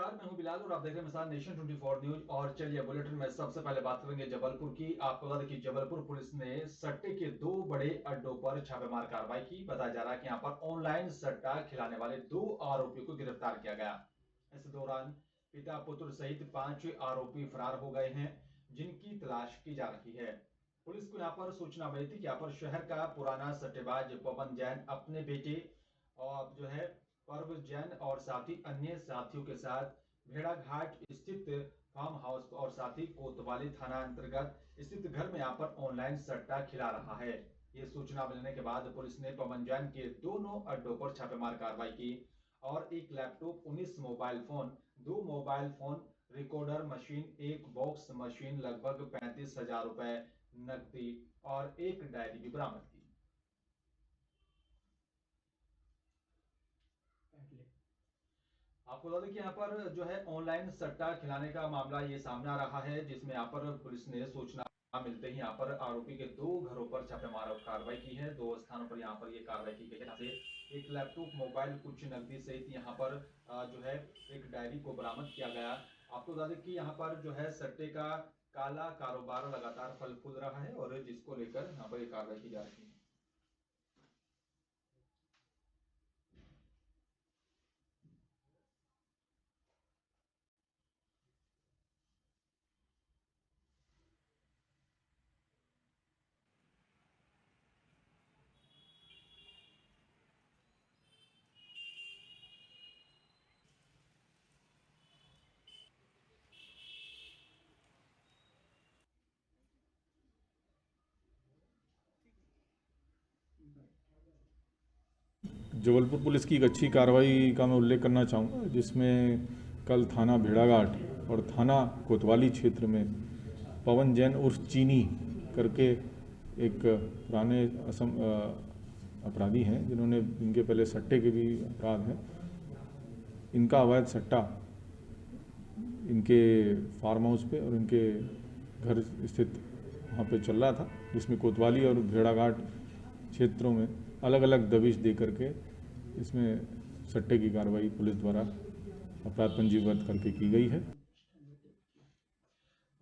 नमस्कार, मैं हूं बिलाल और आप देख रहे हैं मिसाल नेशन 24 न्यूज। और चलिए बुलेटिन में सबसे पहले बात करेंगे जबलपुर की। आपको बता दें कि जबलपुर पुलिस ने सट्टे के 2 बड़े अड्डों पर छापेमार कार्रवाई की। बताया जा रहा है कि यहां पर ऑनलाइन सट्टा खिलाने वाले 2 आरोपियों को गिरफ्तार किया गया। इस दौरान पिता पुत्र सहित 5 आरोपी फरार हो गए हैं, जिनकी तलाश की जा रही है। पुलिस को यहाँ पर सूचना मिली थी कि यहाँ पर शहर का पुराना सट्टेबाज पवन जैन अपने बेटे और पर्व जैन और साथी अन्य साथियों के साथ भेड़ाघाट स्थित फार्म हाउस और साथी कोतवाली थाना अंतर्गत स्थित घर में यहाँ पर ऑनलाइन सट्टा खिला रहा है। ये सूचना मिलने के बाद पुलिस ने पवन जैन के दोनों अड्डों पर छापेमार कार्रवाई की और 1 laptop, 19 mobile phone, 2 mobile phone recorder machine, 1 box machine, लगभग 35,000 रुपए नकदी और 1 डायरी भी बरामद की। आपको बता दें कि यहाँ पर ऑनलाइन सट्टा खिलाने का मामला ये सामने आ रहा है, जिसमें यहाँ पर पुलिस ने सूचना मिलते ही यहाँ पर आरोपी के 2 घरों पर छापेमार कार्रवाई की है। 2 स्थानों पर यहाँ पर ये कार्रवाई की गई है, जहाँ से 1 लैपटॉप, मोबाइल, कुछ नकदी सहित यहाँ पर 1 डायरी को बरामद किया गया। आपको बता दें कि यहाँ पर सट्टे का काला कारोबार लगातार फल फूल रहा है और जिसको लेकर यहाँ पर ये कार्रवाई की जा रही है। जबलपुर पुलिस की एक अच्छी कार्रवाई का मैं उल्लेख करना चाहूँगा, जिसमें कल थाना भेड़ाघाट और थाना कोतवाली क्षेत्र में पवन जैन उर्फ चीनी करके एक पुराने अपराधी हैं, जिन्होंने इनके पहले सट्टे के भी अपराध हैं। इनका अवैध सट्टा इनके फार्म हाउस पे और इनके घर स्थित वहाँ पे चल रहा था, जिसमें कोतवाली और भेड़ाघाट क्षेत्रों में अलग अलग दबिश दे करके इसमें सट्टे की कार्रवाई पुलिस द्वारा अपराध पंजीबद्ध करके की गई है।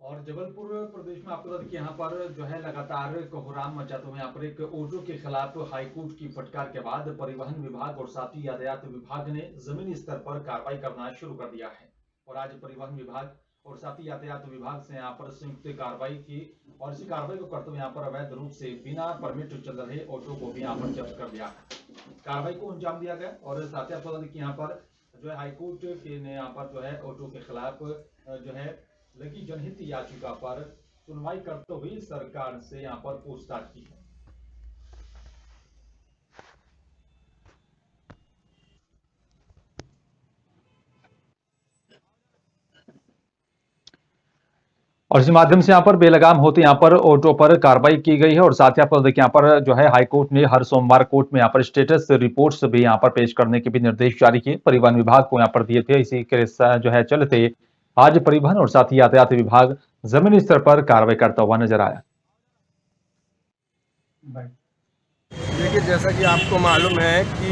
और जबलपुर प्रदेश में आपको बता दें कि यहाँ पर लगातार कोहराम मचाते हुए यहाँ पर एक ऑटो के खिलाफ हाईकोर्ट की फटकार के बाद परिवहन विभाग और साथ ही यातायात विभाग ने जमीनी स्तर पर कार्रवाई करना शुरू कर दिया है। और आज परिवहन विभाग और साथ ही यातायात विभाग से यहाँ पर संयुक्त कार्रवाई की और इसी कार्रवाई को करते हुए यहाँ पर अवैध रूप से बिना परमिट चल रहे ऑटो को भी यहाँ पर जब्त कर दिया। कार्रवाई को अंजाम दिया गया और साथ ही आपको बता दें कि यहाँ पर हाईकोर्ट ने यहाँ पर ऑटो के खिलाफ लगी जनहित याचिका पर सुनवाई करते हुए सरकार से यहाँ पर पूछताछ की है। और इसी माध्यम से यहाँ पर बेलगाम होते यहाँ पर ऑटो पर कार्रवाई की गई है। और साथ ही आपको देखिए यहाँ पर हाईकोर्ट ने हर सोमवार कोर्ट में यहाँ पर स्टेटस रिपोर्ट्स भी यहाँ पर पेश करने के भी निर्देश जारी किए, परिवहन विभाग को यहाँ पर दिए थे। इसी के चलते आज परिवहन और साथ ही यातायात विभाग जमीनी स्तर पर कार्रवाई करता हुआ नजर आया। देखिए, जैसा कि आपको मालूम है कि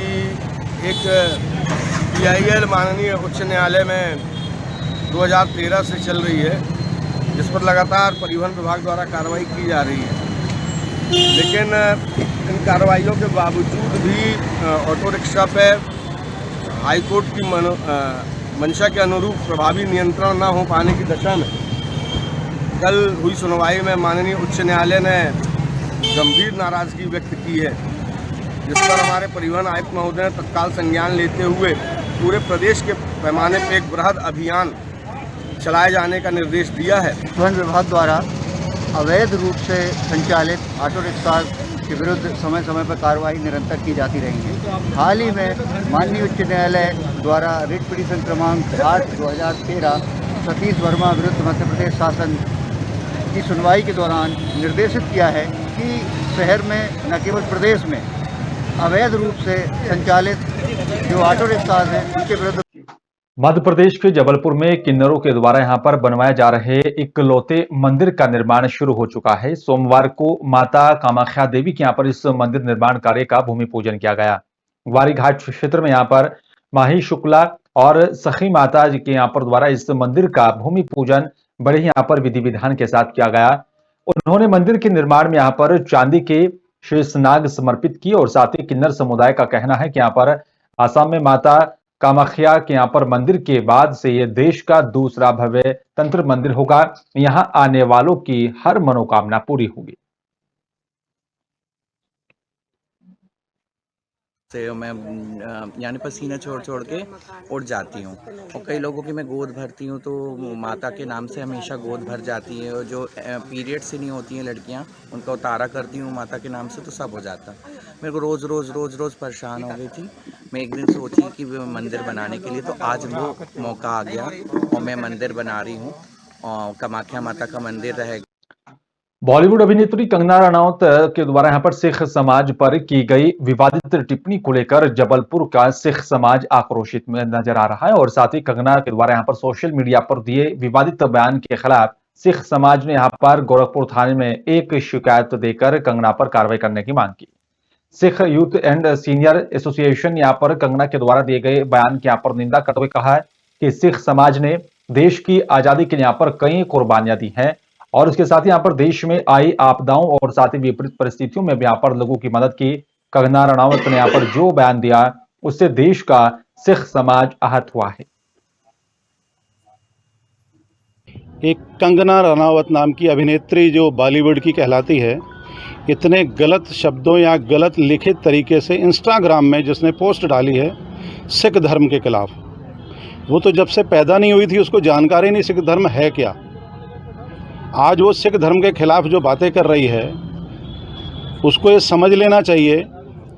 एक PIL माननीय उच्च न्यायालय में 2013 से चल रही है, जिस पर लगातार परिवहन विभाग द्वारा कार्रवाई की जा रही है। लेकिन इन कार्रवाइयों के बावजूद भी ऑटो रिक्शा पे हाईकोर्ट की मंशा के अनुरूप प्रभावी नियंत्रण न हो पाने की दशा में कल हुई सुनवाई में माननीय उच्च न्यायालय ने गंभीर नाराजगी व्यक्त की है, जिस पर हमारे परिवहन आयुक्त महोदय ने तत्काल संज्ञान लेते हुए पूरे प्रदेश के पैमाने पर एक बृहद अभियान चलाए जाने का निर्देश दिया है। परिवहन विभाग द्वारा अवैध रूप से संचालित ऑटो रिक्शा के विरुद्ध समय समय पर कार्रवाई निरंतर की जाती रही है। हाल ही में माननीय उच्च न्यायालय द्वारा रिट पिटीशन क्रमांक 8/2013 सतीश वर्मा विरुद्ध मध्य प्रदेश शासन की सुनवाई के दौरान निर्देशित किया है कि शहर में न केवल प्रदेश में अवैध रूप से संचालित जो ऑटो रिक्शा हैं उनके विरुद्ध मध्य प्रदेश के जबलपुर में किन्नरों के द्वारा यहां पर बनवाए जा रहे इकलौते मंदिर का निर्माण शुरू हो चुका है। सोमवार को माता कामाख्या देवी के यहां पर इस मंदिर निर्माण कार्य का भूमि पूजन किया गया। ग्वारी घाट क्षेत्र में यहां पर माही शुक्ला और सखी माता जी के यहाँ पर द्वारा इस मंदिर का भूमि पूजन बड़े ही यहाँ पर विधि विधान के साथ किया गया। उन्होंने मंदिर के निर्माण में यहाँ पर चांदी के शेषनाग समर्पित किए और साथ ही किन्नर समुदाय का कहना है कि यहाँ पर आसाम में माता कामाख्या के यहाँ पर मंदिर के बाद से ये देश का दूसरा भव्य तंत्र मंदिर होगा। यहाँ आने वालों की हर मनोकामना पूरी होगी। से मैं यानी पसीना छोड़ छोड़ के उठ जाती हूँ। और कई लोगों की मैं गोद भरती हूँ तो माता के नाम से हमेशा गोद भर जाती है। और जो पीरियड से नहीं होती हैं लड़कियाँ, उनका उतारा करती हूँ माता के नाम से, तो सब हो जाता। मेरे को रोज़ रोज़ रोज़ रोज़ परेशान हो गई थी। मैं एक दिन सोची कि मंदिर बनाने के लिए, तो आज वो मौका आ गया और मैं मंदिर बना रही हूँ। और कामाख्या माता का मंदिर रहेगा। बॉलीवुड अभिनेत्री कंगना रनौत के द्वारा यहां पर सिख समाज पर की गई विवादित टिप्पणी को लेकर जबलपुर का सिख समाज आक्रोशित में नजर आ रहा है और साथ ही कंगना के द्वारा यहां पर सोशल मीडिया पर दिए विवादित बयान के खिलाफ सिख समाज ने यहां पर गोरखपुर थाने में एक शिकायत देकर कंगना पर कार्रवाई करने की मांग की। Sikh youth and senior association यहां पर कंगना के द्वारा दिए गए बयान की यहां पर निंदा करते हुए कहा है कि सिख समाज ने देश की आजादी के लिए यहां पर कई कुर्बानियां दी हैं और उसके साथ ही यहाँ पर देश में आई आपदाओं और साथ ही विपरीत परिस्थितियों में भी यहाँ पर लोगों की मदद की। कंगना रनौत ने यहाँ पर जो बयान दिया उससे देश का सिख समाज आहत हुआ है। एक कंगना रनावत नाम की अभिनेत्री जो बॉलीवुड की कहलाती है, इतने गलत शब्दों या गलत लिखित तरीके से इंस्टाग्राम में जिसने पोस्ट डाली है सिख धर्म के खिलाफ, वो तो जब से पैदा नहीं हुई थी उसको जानकारी नहीं सिख धर्म है क्या। आज वो सिख धर्म के खिलाफ जो बातें कर रही है उसको ये समझ लेना चाहिए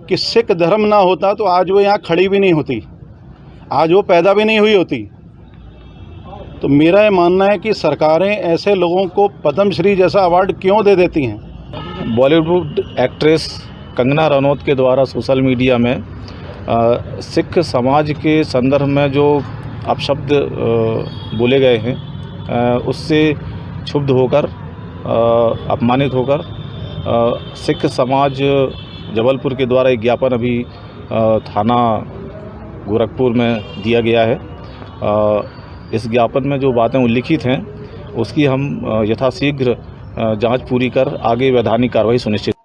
कि सिख धर्म ना होता तो आज वो यहाँ खड़ी भी नहीं होती, आज वो पैदा भी नहीं हुई होती। तो मेरा ये मानना है कि सरकारें ऐसे लोगों को पद्मश्री जैसा अवार्ड क्यों दे देती हैं। बॉलीवुड एक्ट्रेस कंगना रनौत के द्वारा सोशल मीडिया में सिख समाज के संदर्भ में जो अपशब्द बोले गए हैं, उससे क्षुब्ध होकर, अपमानित होकर सिख समाज जबलपुर के द्वारा एक ज्ञापन अभी थाना गोरखपुर में दिया गया है। इस ज्ञापन में जो बातें उल्लिखित हैं उसकी हम यथाशीघ्र जांच पूरी कर आगे वैधानिक कार्रवाई सुनिश्चित।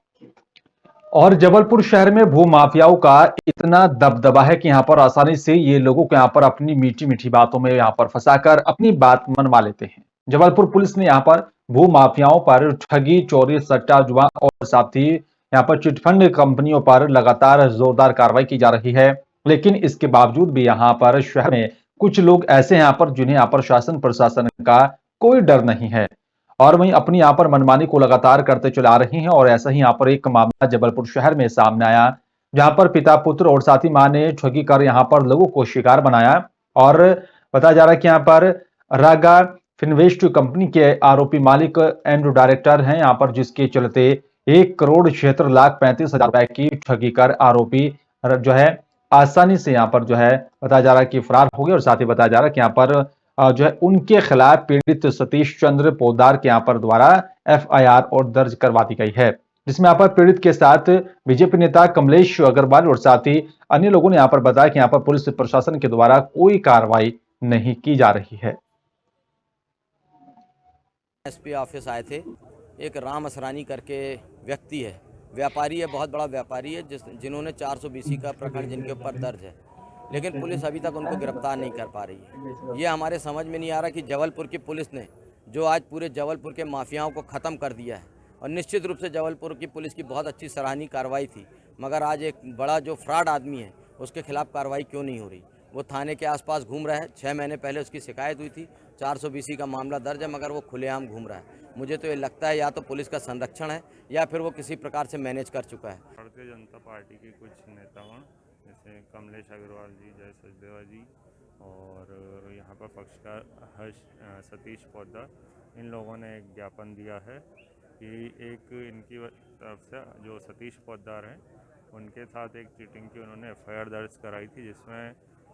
और जबलपुर शहर में भू माफियाओं का इतना दबदबा है कि यहाँ पर आसानी से ये लोगों को यहाँ पर अपनी मीठी मीठी बातों में यहाँ पर फंसाकर अपनी बात मनवा लेते हैं। जबलपुर पुलिस ने यहाँ पर भू माफियाओं पर ठगी, चोरी, सट्टा जुआ और साथ ही यहाँ पर चिटफंड कंपनियों पर लगातार जोरदार कार्रवाई की जा रही है। लेकिन इसके बावजूद भी यहाँ पर शहर में कुछ लोग ऐसे हैं यहाँ पर जिन्हें यहाँ पर शासन प्रशासन का कोई डर नहीं है और वहीं अपनी यहाँ पर मनमानी को लगातार करते चले आ रही हैं। और ऐसा ही यहाँ पर एक मामला जबलपुर शहर में सामने आया जहां पर पिता पुत्र और साथी मां ने ठगी कर यहाँ पर लोगों को शिकार बनाया। और बताया जा रहा है कि यहाँ पर रागा फिनवेस्ट कंपनी के आरोपी मालिक एंड डायरेक्टर हैं यहाँ पर, जिसके चलते 1,76,35,00,000 रुपए की ठगी कर आरोपी जो है आसानी से यहाँ पर जो है बताया जा रहा है कि फरार हो गए। और साथ ही बताया जा रहा है कि यहाँ पर जो है उनके खिलाफ पीड़ित सतीश चंद्र पोदार के यहाँ पर द्वारा FIR और दर्ज करवा दी गई है, जिसमें यहाँ पर पीड़ित के साथ बीजेपी नेता कमलेश अग्रवाल और साथ ही अन्य लोगों ने यहाँ पर बताया कि यहाँ पर पुलिस प्रशासन के द्वारा कोई कार्रवाई नहीं की जा रही है। SP ऑफिस आए थे, एक राम असरानी करके व्यक्ति है, व्यापारी है, बहुत बड़ा व्यापारी है, जिन्होंने 420 का प्रकरण जिनके ऊपर दर्ज है, लेकिन पुलिस अभी तक उनको गिरफ्तार नहीं कर पा रही है। ये हमारे समझ में नहीं आ रहा कि जबलपुर की पुलिस ने जो आज पूरे जबलपुर के माफियाओं को ख़त्म कर दिया है, और निश्चित रूप से जबलपुर की पुलिस की बहुत अच्छी सराहनीय कार्रवाई थी, मगर आज एक बड़ा जो फ्रॉड आदमी है उसके खिलाफ कार्रवाई क्यों नहीं हो रही। वो थाने के आसपास घूम रहा है, 6 महीने पहले उसकी शिकायत हुई थी, 420 का मामला दर्ज है, मगर वो खुलेआम घूम रहा है। मुझे तो ये लगता है या तो पुलिस का संरक्षण है या फिर वो किसी प्रकार से मैनेज कर चुका है। भारतीय जनता पार्टी के कुछ नेतागण जैसे कमलेश अग्रवाल जी, जय सचदेवा जी और यहाँ पर पक्षकार सतीश पोदार, इन लोगों ने एक ज्ञापन दिया है कि एक इनकी तरफ से जो सतीश पोदार हैं उनके साथ एक चीटिंग की उन्होंने FIR दर्ज कराई थी, जिसमें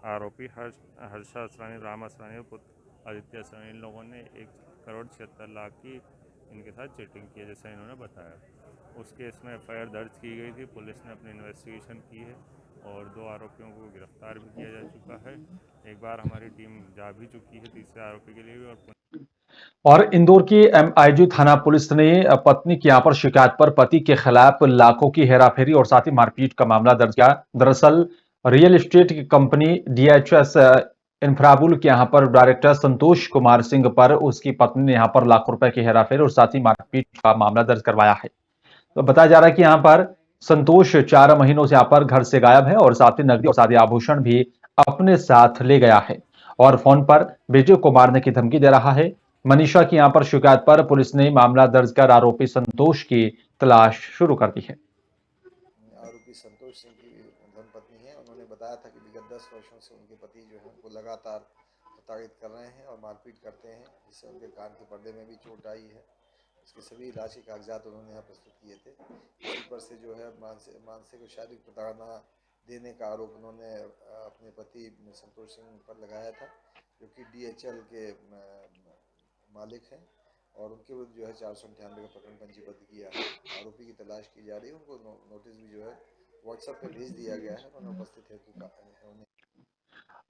आरोपी हर्षा असरानी, राम असरानी और पुत्र आदित्य असरानी, इन लोगों ने 1,76,00,000 की इनके साथ चीटिंग की है, जैसा इन्होंने बताया। उस केस में FIR दर्ज की गई थी, पुलिस ने अपनी इन्वेस्टिगेशन की है और 2 आरोपियों को गिरफ्तार भी किया जा चुका है। एक बार हमारी टीम जा भी चुकी है तीसरे आरोपी के लिए भी। और इंदौर की एमआईजी थाना पुलिस ने पत्नी की यहां पर शिकायत पर पति के खिलाफ लाखों की हेराफेरी और साथ ही मारपीट का मामला दर्ज किया। दरअसल रियल एस्टेट की कंपनी डीएचएस इंफ्राबुल के यहां पर डायरेक्टर संतोष कुमार सिंह पर उसकी पत्नी ने यहां पर लाखों रुपए की हेराफेरी और साथ ही मारपीट का मामला दर्ज करवाया है। तो बताया जा रहा है कि यहां पर संतोष 4 महीनों से यहां पर घर से गायब है और साथ ही नकदी और साथ आभूषण भी अपने साथ ले गया है और फोन पर वीडियो को मारने की धमकी दे रहा है। मनीषा की यहां पर शिकायत पर पुलिस ने मामला दर्ज कर आरोपी संतोष की तलाश शुरू कर दी है। आरोपी संतोष सिंह की धर्मपत्नी है। उन्होंने बताया था कि विगत 10 वर्षों से उनके पति जो है वो लगातार प्रताड़ित कर रहे हैं और मारपीट करते हैं, जिससे उनके कान के पर्दे में भी चोट आई है। उसके सभी इलाज के कागजात उन्होंने यहाँ प्रस्तुत किए थे। इसी पर से जो है मानसिक और शारीरिक प्रताड़ना देने का आरोप उन्होंने अपने पति संतोष सिंह पर लगाया था, जो कि DHL के मालिक हैं, और उनके विरुद्ध जो है 498 का प्रकरण पंजीबद्ध किया है। आरोपी की तलाश की जा रही है। उनको नोटिस भी जो है व्हाट्सएप पे भेज दिया गया है। उन्होंने उपस्थित है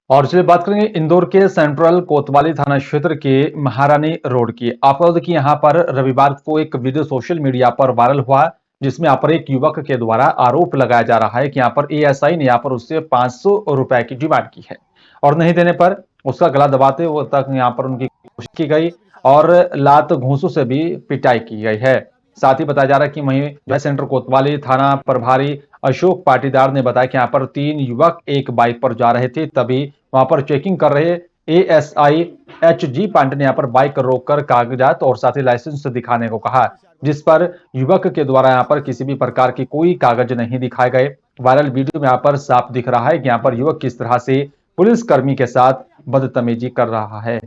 और चलिए बात करेंगे इंदौर के सेंट्रल कोतवाली थाना क्षेत्र के महारानी रोड की। आपको बता दें कि यहां पर रविवार को एक वीडियो सोशल मीडिया पर वायरल हुआ, जिसमें यहाँ पर एक युवक के द्वारा आरोप लगाया जा रहा है कि यहाँ पर ASI ने यहाँ पर उससे 500 रुपए की डिमांड की है और नहीं देने पर उसका गला दबाते हुए तक यहाँ पर उनकी कोशिश की गई और लात घूंसों से भी पिटाई की गई है। साथ ही बताया जा रहा है कि वहीं सेंट्रल कोतवाली थाना प्रभारी अशोक पाटीदार ने बताया कि यहाँ पर 3 युवक एक बाइक पर जा रहे थे, तभी वहां पर चेकिंग कर रहे ASI HG पांडे ने यहाँ पर बाइक रोककर कागजात और साथ ही लाइसेंस दिखाने को कहा, जिस पर युवक के द्वारा यहाँ पर किसी भी प्रकार की कोई कागज नहीं दिखाए गए। वायरल वीडियो में यहाँ पर साफ दिख रहा है कि यहाँ पर युवक किस तरह से पुलिसकर्मी के साथ बदतमीजी कर रहा है।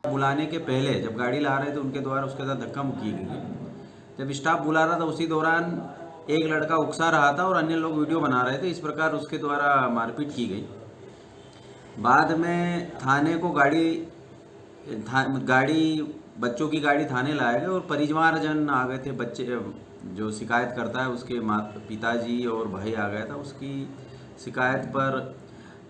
बुलाने के पहले जब गाड़ी ला रहे थे उनके द्वारा उसके साथ धक्का मुक्की की गई। जब स्टाफ बुला रहा था उसी दौरान एक लड़का उकसा रहा था और अन्य लोग वीडियो बना रहे थे। इस प्रकार उसके द्वारा मारपीट की गई। बाद में थाने को गाड़ी बच्चों की गाड़ी थाने लाए गए और परिवारजन आ गए थे। बच्चे जो शिकायत करता है उसके पिताजी और भाई आ गया था। उसकी शिकायत पर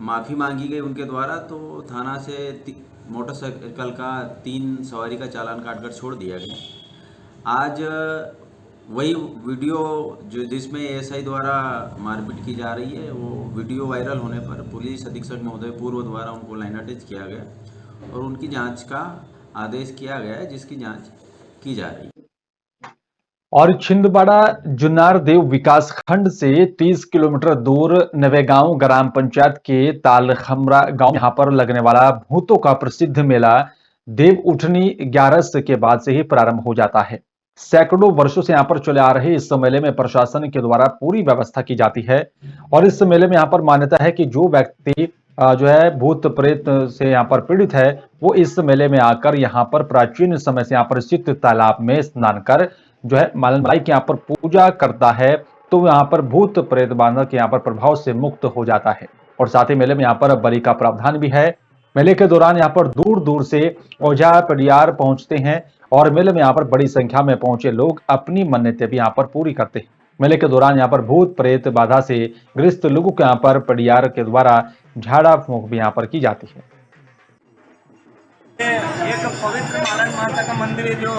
माफ़ी मांगी गई उनके द्वारा, तो थाना से मोटरसाइकिल का 3 सवारी का चालान काटकर छोड़ दिया गया। आज वही वीडियो जो जिसमें ASI द्वारा मारपीट की जा रही है, वो वीडियो वायरल होने पर पुलिस अधीक्षक महोदय पूर्व द्वारा उनको लाइन अटैच किया गया और उनकी जांच का आदेश किया गया है, जिसकी जांच की जा रही है। और छिंदवाड़ा जुन्नार देव विकास खंड से 30 किलोमीटर दूर नवेगांव ग्राम पंचायत के तालखमरा गांव यहां पर लगने वाला भूतों का प्रसिद्ध मेला देव उठनी 11 के बाद से ही प्रारंभ हो जाता है। सैकड़ों वर्षों से यहां पर चले आ रहे इस मेले में प्रशासन के द्वारा पूरी व्यवस्था की जाती है और इस मेले में यहां पर मान्यता है कि जो व्यक्ति जो है भूत प्रेत से यहाँ पर पीड़ित है, वो इस मेले में आकर यहाँ पर प्राचीन समय से यहाँ पर स्थित तालाब में स्नान कर जो है मालनबाई के यहाँ पर पूजा करता है, तो यहाँ पर भूत प्रेत बांधव के यहाँ पर प्रभाव से मुक्त हो जाता है। और साथ ही मेले में यहाँ पर बलि का प्रावधान भी है। मेले के दौरान यहाँ पर दूर दूर से ओझा पडियार पहुंचते हैं और मेले में यहाँ पर बड़ी संख्या में पहुंचे लोग अपनी मन्नतें भी यहाँ पर पूरी करते हैं। मेले के दौरान यहाँ पर भूत प्रेत बाधा से ग्रस्त लोगों के यहाँ पर पडियार के द्वारा झाड़ा फूंक भी यहाँ पर की जाती है। एक पवित्र मालन माता का मंदिर है जो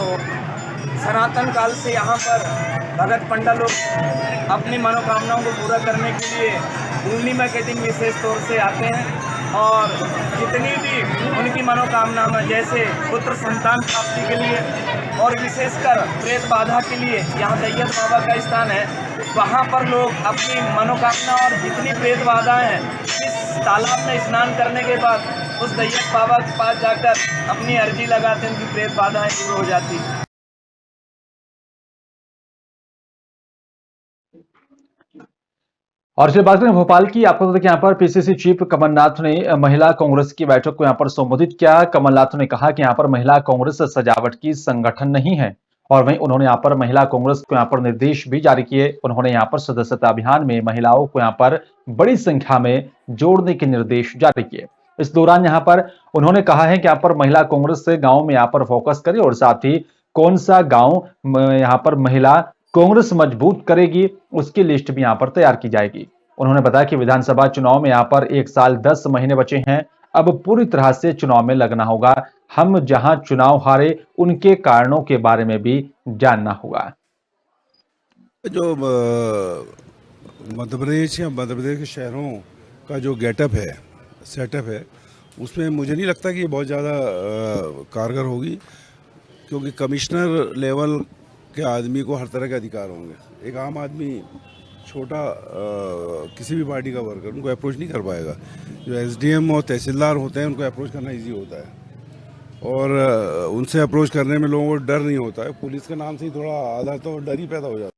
सनातन काल से यहाँ पर भगत पंडा लोग अपनी मनोकामनाओं को पूरा करने के लिए पूर्णिमा के दिन विशेष तौर से आते हैं और जितनी भी उनकी मनोकामना में जैसे पुत्र संतान प्राप्ति के लिए और विशेषकर प्रेत बाधा के लिए यहाँ दैयत बाबा का स्थान है, वहाँ पर लोग अपनी मनोकामना और जितनी प्रेत बाधाएं हैं इस तालाब में स्नान करने के बाद उस दैयत बाबा के पास जाकर अपनी अर्जी लगाते हैं, उनकी प्रेत बाधाएं दूर हो जाती है। और इसलिए बात करें भोपाल की, आपको बता दें कि यहाँ पर PCC चीफ कमलनाथ ने महिला कांग्रेस की बैठक को यहाँ पर संबोधित किया। कमलनाथ ने कहा कि यहाँ पर महिला कांग्रेस सजावट की संगठन नहीं है और वहीं उन्होंने यहाँ पर महिला कांग्रेस को यहाँ पर निर्देश भी जारी किए। उन्होंने यहाँ पर सदस्यता अभियान में महिलाओं को यहाँ पर बड़ी संख्या में जोड़ने के निर्देश जारी किए। इस दौरान यहाँ पर उन्होंने कहा है कि यहाँ पर महिला कांग्रेस से गाँव में यहाँ पर फोकस करे और साथ ही कौन सा गाँव यहाँ पर महिला कांग्रेस मजबूत करेगी, उसकी लिस्ट भी यहां पर तैयार की जाएगी। उन्होंने बताया कि विधानसभा चुनाव में यहां पर 1 साल 10 महीने बचे हैं। अब पूरी तरह से चुनाव में लगना होगा। हम जहां चुनाव हारे उनके कारणों के बारे में भी जानना होगा। जो मध्य प्रदेश या मध्य प्रदेश के शहरों का जो गेटअप है, सेटअप है, उसमें मुझे नहीं लगता कि ये बहुत ज़्यादा कारगर होगी, क्योंकि कमिश्नर लेवल के आदमी को हर तरह के अधिकार होंगे। एक आम आदमी छोटा किसी भी पार्टी का वर्कर उनको अप्रोच नहीं कर पाएगा। जो एसडीएम और तहसीलदार होते हैं उनको अप्रोच करना इजी होता है और उनसे अप्रोच करने में लोगों को डर नहीं होता है। पुलिस के नाम से ही थोड़ा आधा तो डर ही पैदा हो जाता है।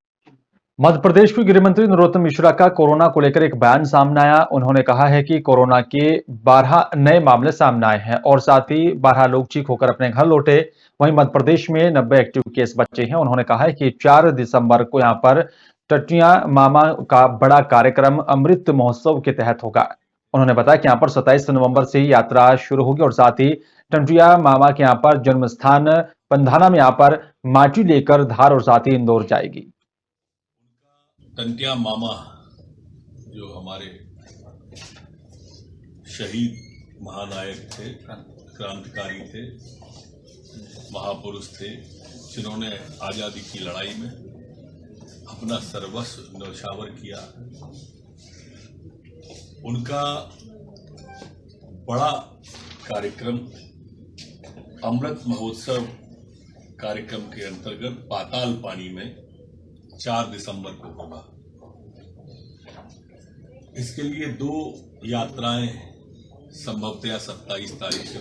मध्य प्रदेश के गृह मंत्री नरोत्तम मिश्रा का कोरोना को लेकर एक बयान सामने आया। उन्होंने कहा है कि कोरोना के 12 नए मामले सामने आए हैं और साथ ही 12 लोग ठीक होकर अपने घर लौटे। वहीं मध्य प्रदेश में 90 एक्टिव केस बचे हैं। उन्होंने कहा है कि 4 दिसंबर को यहां पर टटिया मामा का बड़ा कार्यक्रम अमृत महोत्सव के तहत होगा। उन्होंने बताया कि यहां पर 27 नवंबर से ही यात्रा शुरू होगी और साथ ही टटिया मामा के यहां पर जन्म स्थान पंधाना में यहां पर माटी लेकर धार और साथ ही इंदौर जाएगी। टंटिया मामा जो हमारे शहीद महानायक थे, क्रांतिकारी थे, महापुरुष थे, जिन्होंने आजादी की लड़ाई में अपना सर्वस्व न्यौछावर किया, उनका बड़ा कार्यक्रम अमृत महोत्सव कार्यक्रम के अंतर्गत पाताल पानी में 4 दिसंबर को होगा। इसके लिए 2 यात्राएं संभवतः 27 तारीख से।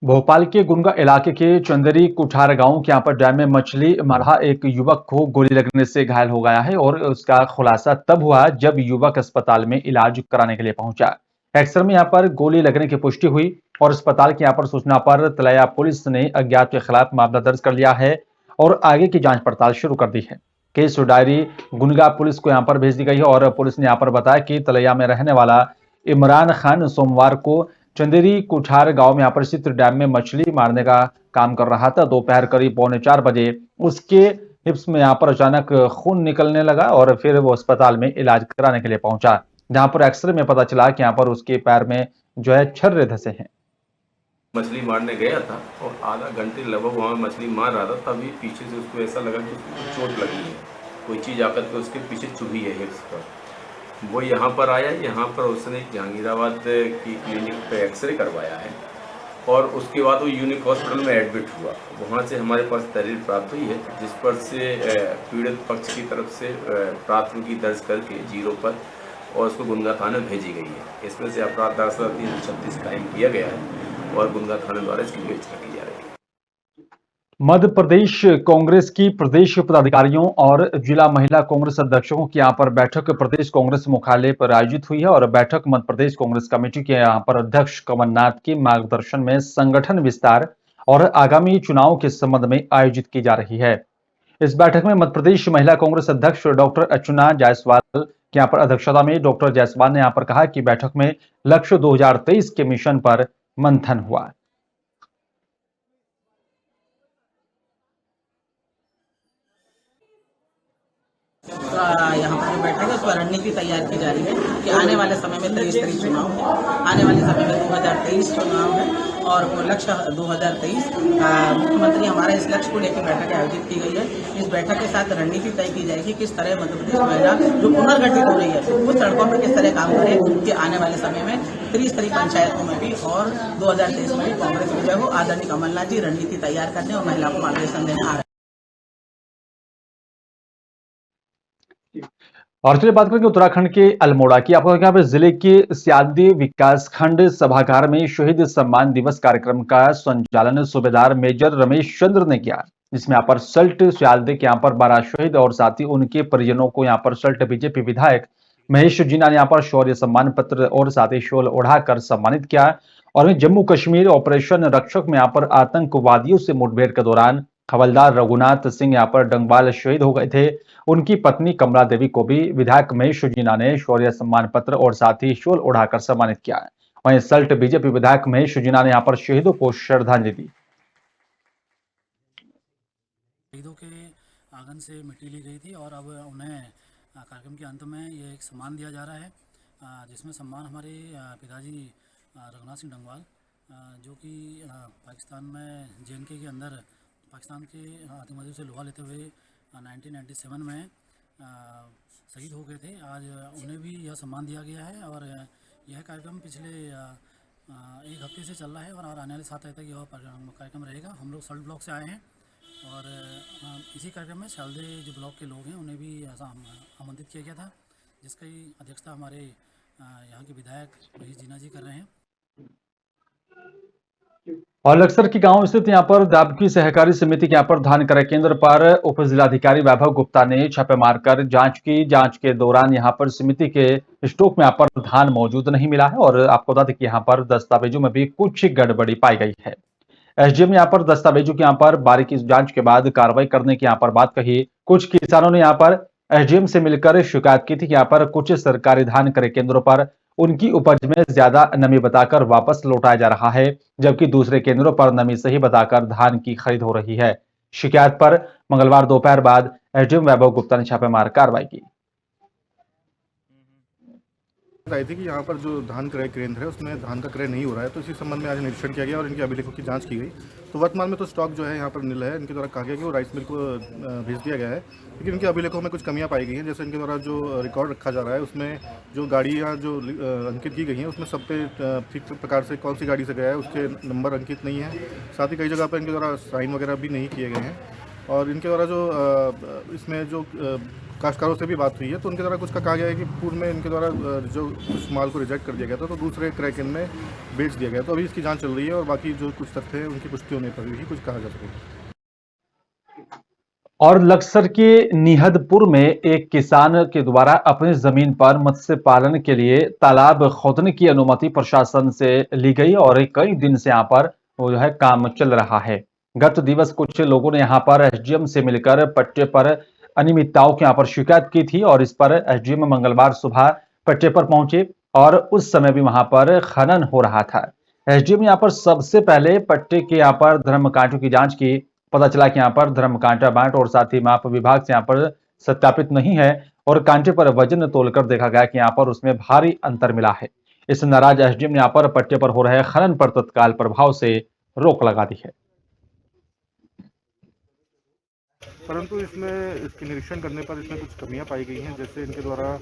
भोपाल के गुनगा इलाके के चंदेरी कुठार गांव के यहां पर डैम में मछली मार रहा एक युवक को गोली लगने से घायल हो गया है और उसका खुलासा तब हुआ जब युवक अस्पताल में इलाज कराने के लिए पहुंचा। एक्सरे में यहां पर गोली लगने की पुष्टि हुई और अस्पताल की यहां पर सूचना पर तलैया पुलिस ने अज्ञात के खिलाफ मामला दर्ज कर लिया है और आगे की जांच पड़ताल शुरू कर दी है। केस डायरी गुनगा पुलिस को यहां पर भेज दी गई है और पुलिस ने यहां पर बताया कि तलैया में रहने वाला इमरान खान सोमवार को चंदेरी कुठार गांव में यहां पर स्थित डैम में मछली मारने का काम कर रहा था। दोपहर करीब 3:45 बजे उसके हिप्स में यहां पर अचानक खून निकलने लगा और फिर वो अस्पताल में इलाज कराने के लिए पहुंचा, जहां पर एक्सरे में पता चला कि यहां पर उसके पैर में जो है छर्रे धसे हैं। मछली मारने गया था और आधा घंटे लगभग वहाँ मछली मार रहा था, तभी पीछे से उसको ऐसा लगा कि उसको चोट लगी है, कोई चीज़ आकर के उसके पीछे चुभी है हिप्स पर। वो यहाँ पर आया, यहाँ पर उसने जहांगीराबाद की क्लिनिक पे एक्सरे करवाया है और उसके बाद वो यूनिक हॉस्पिटल में एडमिट हुआ। वहाँ से हमारे पास तहरीर प्राप्त हुई है जिस पर से पीड़ित पक्ष की तरफ से प्राथमिकी दर्ज करके 0 पर और उसको गुनगा थाने भेजी गई है। इसमें से अपराध धारा 336 कायम किया गया है और गुनगा थाने द्वारा इसकी विवेचना की जा रही है। मध्य प्रदेश कांग्रेस की प्रदेश पदाधिकारियों और जिला महिला कांग्रेस अध्यक्षों की यहां पर बैठक प्रदेश कांग्रेस मुख्यालय पर आयोजित हुई है और बैठक मध्य प्रदेश कांग्रेस कमेटी के यहां पर अध्यक्ष कमलनाथ के मार्गदर्शन में संगठन विस्तार और आगामी चुनाव के संबंध में आयोजित की जा रही है। इस बैठक में मध्य प्रदेश महिला कांग्रेस अध्यक्ष डॉक्टर अर्चना जायसवाल की यहां पर अध्यक्षता में डॉक्टर जायसवाल ने यहां पर कहा कि बैठक में लक्ष्य 2023 के मिशन पर मंथन हुआ। यहाँ पर जो बैठक है उस पर रणनीति तैयार की जा रही है कि आने वाले समय में 23 चुनाव है, आने वाले समय में 2023 चुनाव है और वो लक्ष्य 2023 मुख्यमंत्री हमारा इस लक्ष्य को लेकर बैठक आयोजित की गई है। इस बैठक के साथ रणनीति तय की जाएगी किस तरह मध्य प्रदेश महिला जो पुनर्गठित हो रही है वो सड़कों पर किस तरह काम करे कि आने वाले समय में त्रिस्तरीय पंचायतों में भी और 2023 में भी कांग्रेस विजय हो। आदरणीय कमलनाथ जी रणनीति तैयार करने और महिला को मार्गदर्शन देने आ रहे हैं। और चलिए बात करेंगे उत्तराखंड के अल्मोड़ा की। आपको यहाँ पे जिले के सियालदी विकास खंड सभागार में शहीद सम्मान दिवस कार्यक्रम का संचालन सूबेदार मेजर रमेश चंद्र ने किया, जिसमें यहाँ पर सल्ट सियालदी के यहाँ पर 12 शहीद और साथ ही उनके परिजनों को यहाँ पर सल्ट बीजेपी विधायक महेश जीना ने यहाँ पर शौर्य सम्मान पत्र और साथ ही शॉल ओढ़ाकर सम्मानित किया। और जम्मू कश्मीर ऑपरेशन रक्षक में यहाँ पर आतंकवादियों से मुठभेड़ के दौरान हवलदार रघुनाथ सिंह यहाँ पर डंगवाल शहीद हो गए थे। उनकी पत्नी कमला देवी को भी विधायक महेश जीना ने शौर्य सम्मान पत्र और साथ ही शॉल ओढ़ाकर सम्मानित किया। वहीं सल्ट बीजेपी विधायक महेश जीना ने यहाँ पर शहीदों को श्रद्धांजलि दी। शहीदों के आंगन से मिट्टी ली गई थी और अब उन्हें कार्यक्रम के अंत में ये एक सम्मान दिया जा रहा है, जिसमें सम्मान हमारे पिताजी रघुनाथ सिंह डंगवाल, जो कि पाकिस्तान में JNK के अंदर पाकिस्तान के आतंकवादियों से लोहा लेते हुए 1997 में शहीद हो गए थे। आज उन्हें भी यह सम्मान दिया गया है और यह कार्यक्रम पिछले एक हफ्ते से चल रहा है और आने वाले 7 तारीख तक यह कार्यक्रम रहेगा। हम लोग सल्ट ब्लॉक से आए हैं और इसी कार्यक्रम में सालदे जो ब्लॉक के लोग हैं उन्हें भी आमंत्रित किया गया था, जिसकी अध्यक्षता हमारे यहाँ के विधायक महेश जीना जी कर रहे हैं। और लक्सर के गांव स्थित यहाँ पर दाबकी सहकारी समिति के यहाँ पर धान क्रय केंद्र पर उप जिलाधिकारी वैभव गुप्ता ने छापे मारकर जांच की। जांच के दौरान यहाँ पर समिति के स्टॉक में यहाँ पर धान मौजूद नहीं मिला है और आपको बता दें कि यहाँ पर दस्तावेजों में भी कुछ गड़बड़ी पाई गई है। SDM यहाँ पर दस्तावेजों की यहाँ पर बारीकी जांच के बाद कार्रवाई करने की यहाँ पर बात कही। कुछ किसानों ने यहाँ पर SDM से मिलकर शिकायत की थी कि यहाँ पर कुछ सरकारी धान क्रय केंद्रों पर उनकी उपज में ज्यादा नमी बताकर वापस लौटाया जा रहा है, जबकि दूसरे केंद्रों पर नमी सही बताकर धान की खरीद हो रही है। शिकायत पर मंगलवार दोपहर बाद SDM वैभव गुप्ता ने छापेमार कार्रवाई की। बताई थी कि यहाँ पर जो धान क्रय केंद्र है उसमें धान का क्रय नहीं हो रहा है, तो इसी संबंध में आज निरीक्षण किया गया और इनके अभिलेखों की जांच की गई। तो वर्तमान में तो स्टॉक जो है यहाँ पर नील है, इनके द्वारा कहा गया कि वो राइस मिल को भेज दिया गया है, लेकिन इनके अभिलेखों में कुछ कमियां पाई गई हैं। जैसे इनके द्वारा जो रिकॉर्ड रखा जा रहा है उसमें जो गाड़ियाँ जो अंकित की गई हैं उसमें सब पे ठीक प्रकार से कौन सी गाड़ी से गया है उसके नंबर अंकित नहीं है। साथ ही कई जगह पर इनके द्वारा साइन वगैरह भी नहीं किए गए हैं और इनके द्वारा जो इसमें जो काश्तकारों से भी बात हुई है तो उनके द्वारा कुछ का कहा गया है कि पूर्व में इनके द्वारा जो कुछ माल को रिजेक्ट कर दिया गया था तो दूसरे क्रय केंद्र में बेच दिया गया। तो अभी इसकी जांच चल रही है और बाकी जो कुछ तथ्य हैं उनकी पुष्टि होने पर भी कुछ कहा जा सकेगा। और लक्सर के निहदपुर में एक किसान के द्वारा अपनी जमीन पर मत्स्य पालन के लिए तालाब खोदने की अनुमति प्रशासन से ली गई और कई दिन से यहाँ पर वो जो है काम चल रहा है। गत दिवस कुछ लोगों ने यहाँ पर SDM से मिलकर पट्टे पर अनियमितताओं की यहाँ पर शिकायत की थी और इस पर SDM मंगलवार सुबह पट्टे पर पहुंचे और उस समय भी वहां पर खनन हो रहा था। SDM यहाँ पर सबसे पहले पट्टे के यहाँ पर धर्मकांटों की जांच की। पता चला कि यहाँ पर धर्मकांटा बांट और साथ ही माप विभाग से यहाँ पर सत्यापित नहीं है और कांटे पर वजन तोलकर देखा गया कि यहाँ पर उसमें भारी अंतर मिला है। इस नाराज SDM ने यहाँ पर पट्टे पर हो रहे खनन पर तत्काल प्रभाव से रोक लगा दी है। परंतु इसमें इसके निरीक्षण करने पर इसमें कुछ कमियां पाई गई हैं। जैसे इनके द्वारा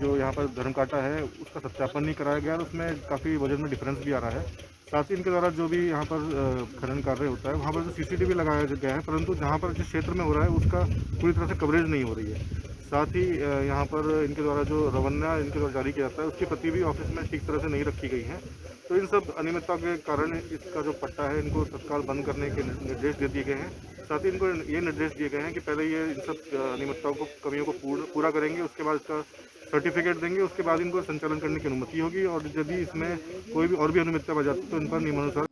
जो यहाँ पर धर्मकांटा है उसका सत्यापन नहीं कराया गया और उसमें काफ़ी वजन में डिफरेंस भी आ रहा है। साथ ही इनके द्वारा जो भी यहाँ पर खनन कार्य होता है वहाँ पर जो CCTV लगाया गया है, परंतु जहाँ पर जिस क्षेत्र में हो रहा है उसका पूरी तरह से कवरेज नहीं हो रही है। साथ ही यहाँ पर इनके द्वारा जो रवन्ना इनके द्वारा जारी किया जाता है उसकी प्रति भी ऑफिस में ठीक तरह से नहीं रखी गई है। तो इन सब अनियमितता के कारण इसका जो पट्टा है इनको तत्काल बंद करने के निर्देश दे दिए गए हैं। साथ ही इनको ये निर्देश दिए गए हैं कि पहले ये इन सब अनियमितताओं को कमियों को पूरा करेंगे, उसके बाद इसका सर्टिफिकेट देंगे, उसके बाद इनको संचालन करने की अनुमति होगी और यदि इसमें कोई भी और भी अनियमितता बच जाती है तो इन पर नियमानुसार।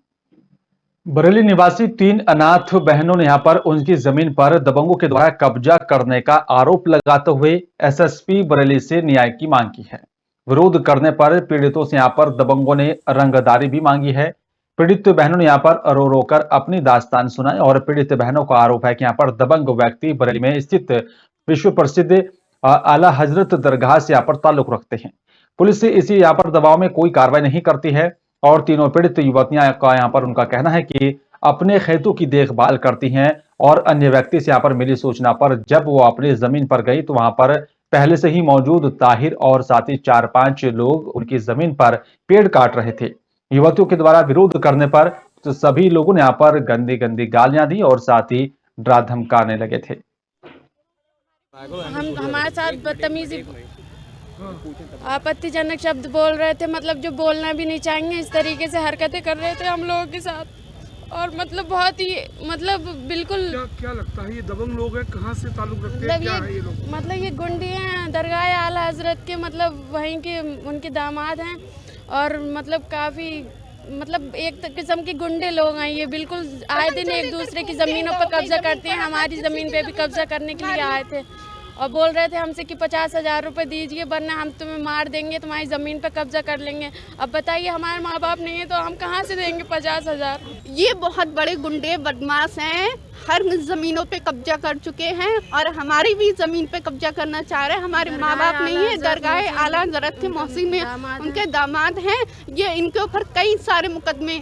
बरेली निवासी 3 अनाथ बहनों ने यहाँ पर उनकी जमीन पर दबंगों के द्वारा कब्जा करने का आरोप लगाते हुए SSP बरेली से न्याय की मांग की है। विरोध करने पर पीड़ितों से यहाँ पर दबंगों ने रंगदारी भी मांगी है। पीड़ित बहनों ने यहाँ पर रो रो कर अपनी दास्तान सुनाई और पीड़ित बहनों का आरोप है कि यहाँ पर दबंग व्यक्ति बरेली में स्थित विश्व प्रसिद्ध आला हजरत दरगाह से यहाँ पर ताल्लुक रखते हैं। पुलिस इसी यहाँ पर दबाव में कोई कार्रवाई नहीं करती है और तीनों पीड़ित युवतियां का यहाँ पर उनका कहना है कि अपने खेतों की देखभाल करती हैं और अन्य व्यक्ति से यहाँ पर मिली सूचना पर जब वो अपनी जमीन पर गई तो वहां पर पहले से ही मौजूद ताहिर और साथ ही 4-5 लोग उनकी जमीन पर पेड़ काट रहे थे। युवतियों के द्वारा विरोध करने पर तो सभी लोगों ने यहाँ पर गंदी गंदी गालियां दी और साथ ही डरा धमकाने लगे थे। हमारे साथ बदतमीजी आपत्तिजनक शब्द बोल रहे थे, मतलब जो बोलना भी नहीं चाहेंगे इस तरीके से हरकतें कर रहे थे हम लोगों के साथ और मतलब बहुत ही बिल्कुल। क्या लगता है ये दबंग लोग हैं, कहाँ से ताल्लुक रखते हैं, क्या है ये लोग? मतलब ये गुंडी हैं, दरगाह आला हजरत के मतलब वहीं के उनके दामाद हैं और मतलब काफ़ी एक किस्म के गुंडे लोग हैं। ये बिल्कुल आए दिन एक दूसरे की ज़मीनों पर कब्जा करते हैं, हमारी ज़मीन पे भी कब्जा करने के लिए आए थे और बोल रहे थे हमसे कि 50,000 रुपये दीजिए वरना हम तुम्हें मार देंगे, तुम्हारी ज़मीन पर कब्जा कर लेंगे। अब बताइए हमारे माँ बाप नहीं है तो हम कहाँ से देंगे 50,000? ये बहुत बड़े गुंडे बदमाश हैं, हर ज़मीनों पे कब्जा कर चुके हैं और हमारी भी ज़मीन पे कब्जा करना चाह रहे हैं। हमारे माँ बाप नहीं है, दरगाह आला हज़रत के मौसी में उनके दामाद हैं। ये इनके ऊपर कई सारे मुकदमे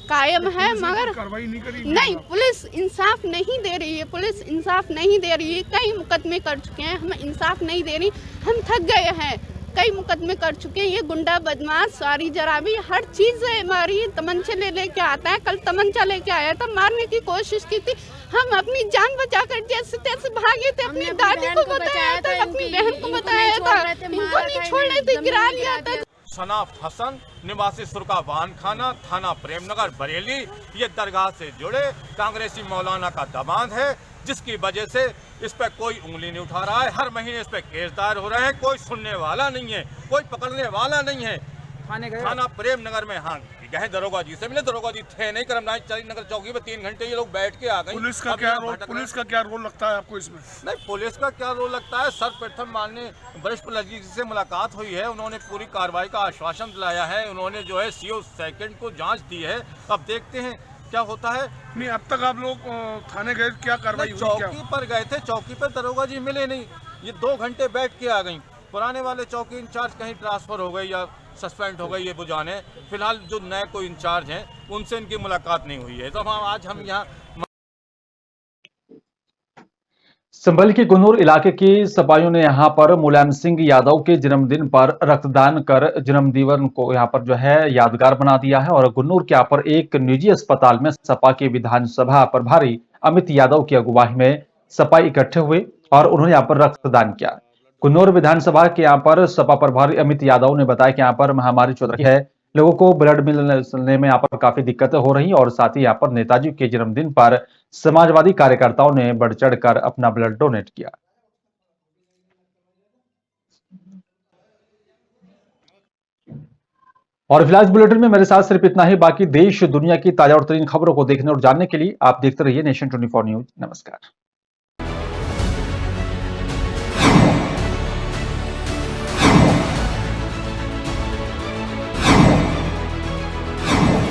कायम है, मगर कार्रवाई नहीं करी। नहीं, पुलिस इंसाफ नहीं दे रही है, पुलिस इंसाफ नहीं दे रही है। कई मुकदमे कर चुके हैं, हमें इंसाफ नहीं दे रही, हम थक गए हैं। कई मुकदमे कर चुके हैं। ये गुंडा बदमाश सारी जराबी हर चीज़ हमारी तमंचे लेके आता है। कल तमंचा लेके आया था, मारने की कोशिश की थी। हम अपनी जान बचाकर जैसे तैसे भागे थे। अपनी दादी को बताया था, अपनी बहन को बताया था, इनको नहीं छोड़ने थे, गिरा लिया था। शनाफ्त हसन निवासी सुरकावान खाना, थाना प्रेमनगर, बरेली, ये दरगाह से जुड़े कांग्रेसी मौलाना का दामाद है, जिसकी वजह से इस पर कोई उंगली नहीं उठा रहा है। हर महीने इस पर केस दायर हो रहे हैं, कोई सुनने वाला नहीं है, कोई पकड़ने वाला नहीं है। थाना प्रेमनगर में हाँ गए, दरोगा जी से मिले, दरोगा जी थे नहीं, कर्मचारी नगर चौकी पे 3 घंटे ये लोग बैठ के आ गए। पुलिस का क्या रोल लगता है आपको इसमें? नहीं, पुलिस का क्या रोल लगता है? सर्वप्रथम माननीय वरिष्ठ पुलिस जी से मुलाकात हुई है, उन्होंने पूरी कार्रवाई का आश्वासन दिलाया है। उन्होंने जो है CO सेकंड को जांच दी है, अब देखते हैं क्या होता है। नहीं, अब तक आप लोग थाने गए, क्या कार्रवाई हुई? चौकी पर गए थे, चौकी पर दरोगा जी मिले नहीं, ये 2 घंटे बैठ के आ गई। पुराने वाले चौकी इंचार्ज कहीं ट्रांसफर हो गई या सस्पेंड हो गई, ये बुझाने। फिलहाल जो नए कोई इंचार्ज हैं उनसे इनकी मुलाकात नहीं हुई है। तो आज हम यहाँ संभल के गुन्नूर इलाके के सपाइयों ने यहां पर मुलायम सिंह यादव के जन्मदिन पर रक्तदान कर जन्मदिन को यहां पर जो है यादगार बना दिया है। और गुन्नूर के यहाँ पर एक निजी अस्पताल में सपा के विधानसभा प्रभारी अमित यादव की अगुवाई में सपाई इकट्ठे हुए और उन्होंने यहाँ पर रक्तदान किया। गुन्नूर विधानसभा के यहाँ पर सपा प्रभारी अमित यादव ने बताया कि यहाँ पर महामारी चल रही है, लोगों को ब्लड मिलने में यहाँ पर काफी दिक्कतें हो रही और साथ ही यहाँ पर नेताजी के जन्मदिन पर समाजवादी कार्यकर्ताओं ने बढ़ चढ़कर अपना ब्लड डोनेट किया। और फिलहाल बुलेटिन में मेरे साथ सिर्फ इतना ही। बाकी देश दुनिया की ताजा और तरीन खबरों को देखने और जानने के लिए आप देखते रहिए नेशन 24 न्यूज। नमस्कार।